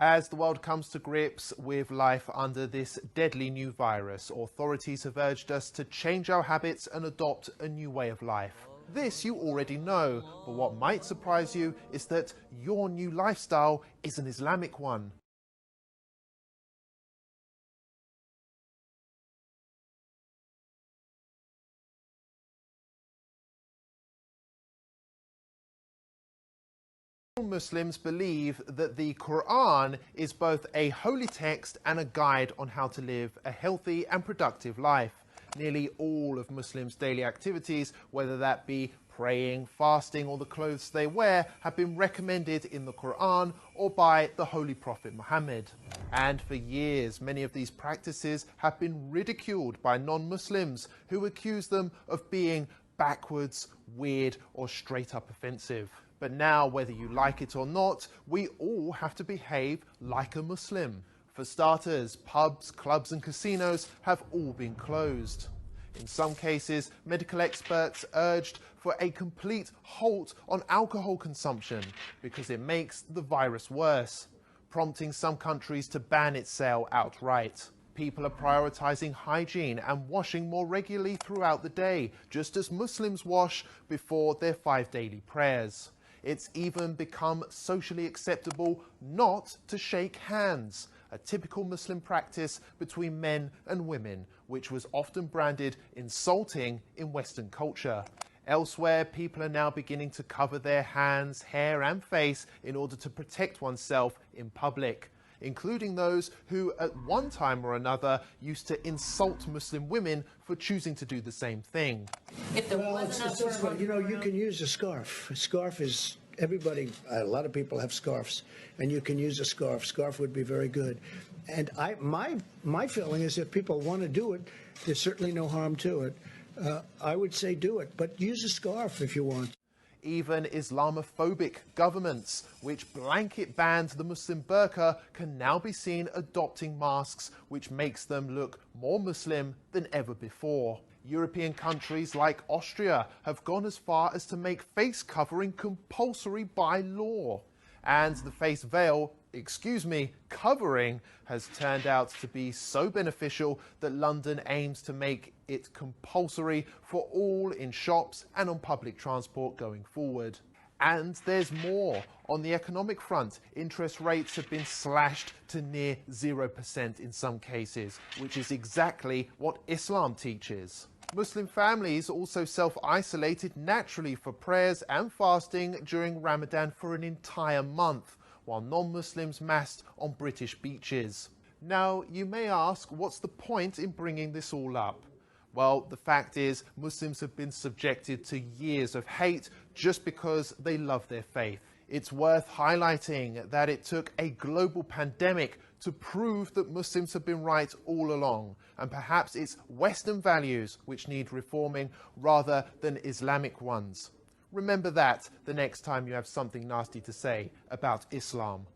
As the world comes to grips with life under this deadly new virus, authorities have urged us to change our habits and adopt a new way of life. This you already know, but what might surprise you is that your new lifestyle is an Islamic one. Muslims believe that the Quran is both a holy text and a guide on how to live a healthy and productive life. Nearly all of Muslims' daily activities, whether that be praying, fasting, or the clothes they wear, have been recommended in the Quran or by the Holy Prophet Muhammad. And for years, many of these practices have been ridiculed by non-Muslims who accuse them of being backwards, weird, or straight up offensive. But now, whether you like it or not, we all have to behave like a Muslim. For starters, pubs, clubs and casinos have all been closed. In some cases, medical experts urged for a complete halt on alcohol consumption because it makes the virus worse, prompting some countries to ban its sale outright. People are prioritizing hygiene and washing more regularly throughout the day, just as Muslims wash before their 5 daily prayers. It's even become socially acceptable not to shake hands, a typical Muslim practice between men and women, which was often branded insulting in Western culture. Elsewhere, people are now beginning to cover their hands, hair and face in order to protect oneself in public, including those who at one time or another used to insult Muslim women for choosing to do the same thing. Well, it's this way. You know, you can use a scarf. A scarf is, everybody, a lot of people have scarves, and you can use a scarf. Scarf would be very good. And my feeling is if people want to do it, there's certainly no harm to it. I would say do it, but use a scarf if you want. Even Islamophobic governments, which blanket banned the Muslim burqa, can now be seen adopting masks, which makes them look more Muslim than ever before. European countries like Austria have gone as far as to make face covering compulsory by law. And the face veil, covering, has turned out to be so beneficial that London aims to make it compulsory for all in shops and on public transport going forward. And there's more. On the economic front, interest rates have been slashed to near 0% in some cases, which is exactly what Islam teaches. Muslim families also self-isolated naturally for prayers and fasting during Ramadan for an entire month, while non-Muslims massed on British beaches. Now, you may ask, what's the point in bringing this all up? Well, the fact is, Muslims have been subjected to years of hate just because they love their faith. It's worth highlighting that it took a global pandemic to prove that Muslims have been right all along, and perhaps it's Western values which need reforming rather than Islamic ones. Remember that the next time you have something nasty to say about Islam.